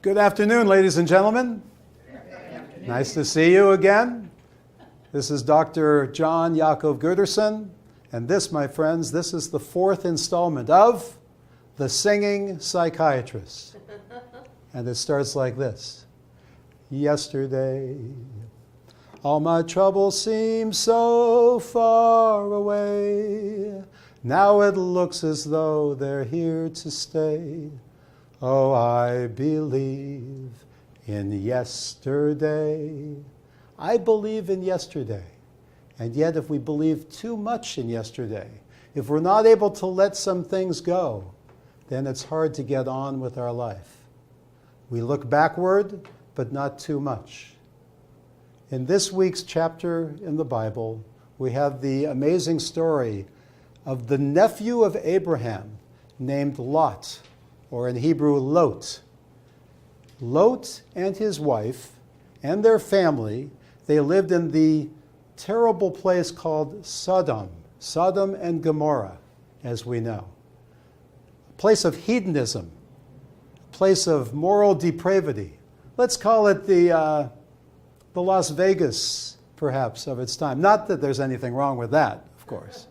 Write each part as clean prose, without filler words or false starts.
Good afternoon, ladies and gentlemen. Nice to see you again. This is Dr. John Yaakov Gurderson, and this, my friends, this is the fourth installment of The Singing Psychiatrist. And it starts like this. Yesterday, all my troubles seem so far away. Now it looks as though they're here to stay. Oh, I believe in yesterday. I believe in yesterday. And yet if we believe too much in yesterday, if we're not able to let some things go, then it's hard to get on with our life. We look backward, but not too much. In this week's chapter in the Bible, we have the amazing story of the nephew of Abraham named Lot, or in Hebrew, Lot. Lot and his wife and their family, they lived in the terrible place called Sodom and Gomorrah, as we know. A place of hedonism, a place of moral depravity. Let's call it the Las Vegas, perhaps, of its time. Not that there's anything wrong with that, of course.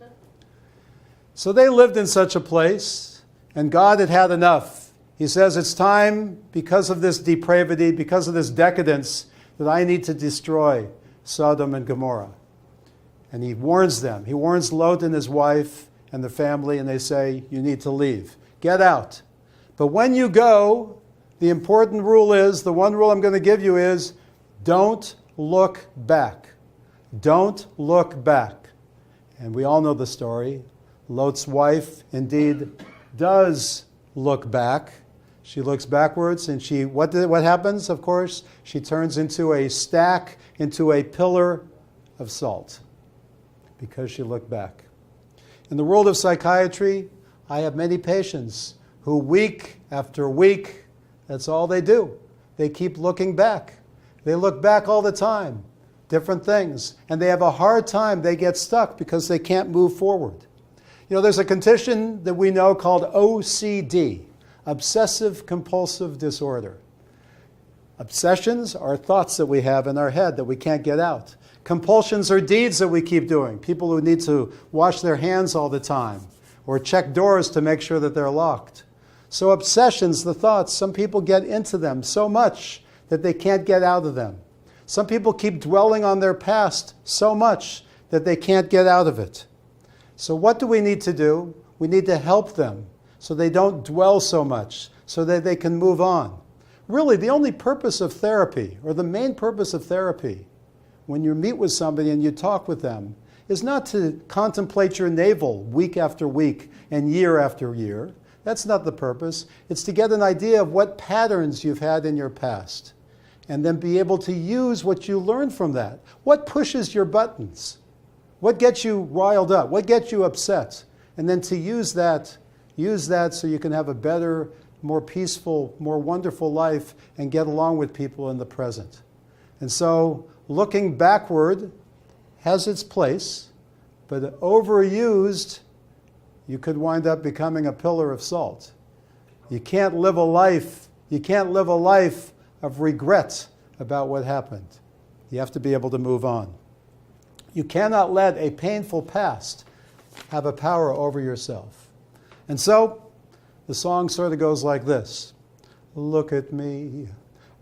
So they lived in such a place, and God had had enough. He says, it's time, because of this depravity, because of this decadence, that I need to destroy Sodom and Gomorrah. And he warns them. He warns Lot and his wife and the family, and they say, you need to leave. Get out. But when you go, the important rule is, the one rule I'm going to give you is, don't look back. Don't look back. And we all know the story. Lot's wife, indeed, does look back. She looks backwards, and what happens, of course? She turns into a stack, into a pillar of salt, because she looked back. In the world of psychiatry, I have many patients who week after week, that's all they do. They keep looking back. They look back all the time, different things, and they have a hard time. They get stuck because they can't move forward. You know, there's a condition that we know called OCD, obsessive compulsive disorder. Obsessions are thoughts that we have in our head that we can't get out. Compulsions are deeds that we keep doing. People who need to wash their hands all the time or check doors to make sure that they're locked. So obsessions, the thoughts, some people get into them so much that they can't get out of them. Some people keep dwelling on their past so much that they can't get out of it. So what do we need to do? We need to help them so they don't dwell so much, so that they can move on. Really, the only purpose of therapy, or the main purpose of therapy, when you meet with somebody and you talk with them, is not to contemplate your navel week after week and year after year. That's not the purpose. It's to get an idea of what patterns you've had in your past, and then be able to use what you learned from that. What pushes your buttons? What gets you riled up? What gets you upset? And then to use that so you can have a better, more peaceful, more wonderful life and get along with people in the present. And so looking backward has its place, but overused, you could wind up becoming a pillar of salt. You can't live a life of regret about what happened. You have to be able to move on. You cannot let a painful past have a power over yourself. And so the song sort of goes like this. Look at me.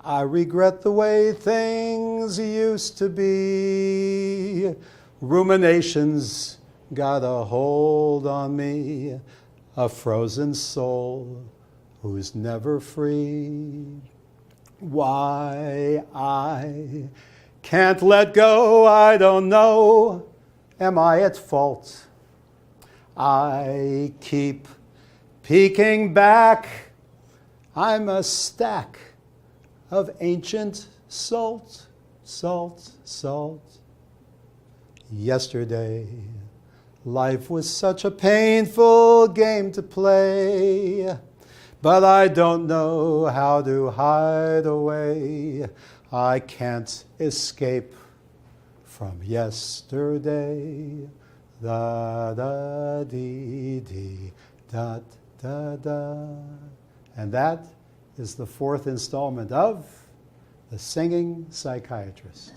I regret the way things used to be. Ruminations got a hold on me. A frozen soul who's never free. Why I can't let go, I don't know. Am I at fault? I keep peeking back. I'm a stack of ancient salt, salt, salt. Yesterday, life was such a painful game to play, but I don't know how to hide away. I can't escape from yesterday. Da da dee dee da da da. And that is the fourth installment of The Singing Psychiatrist.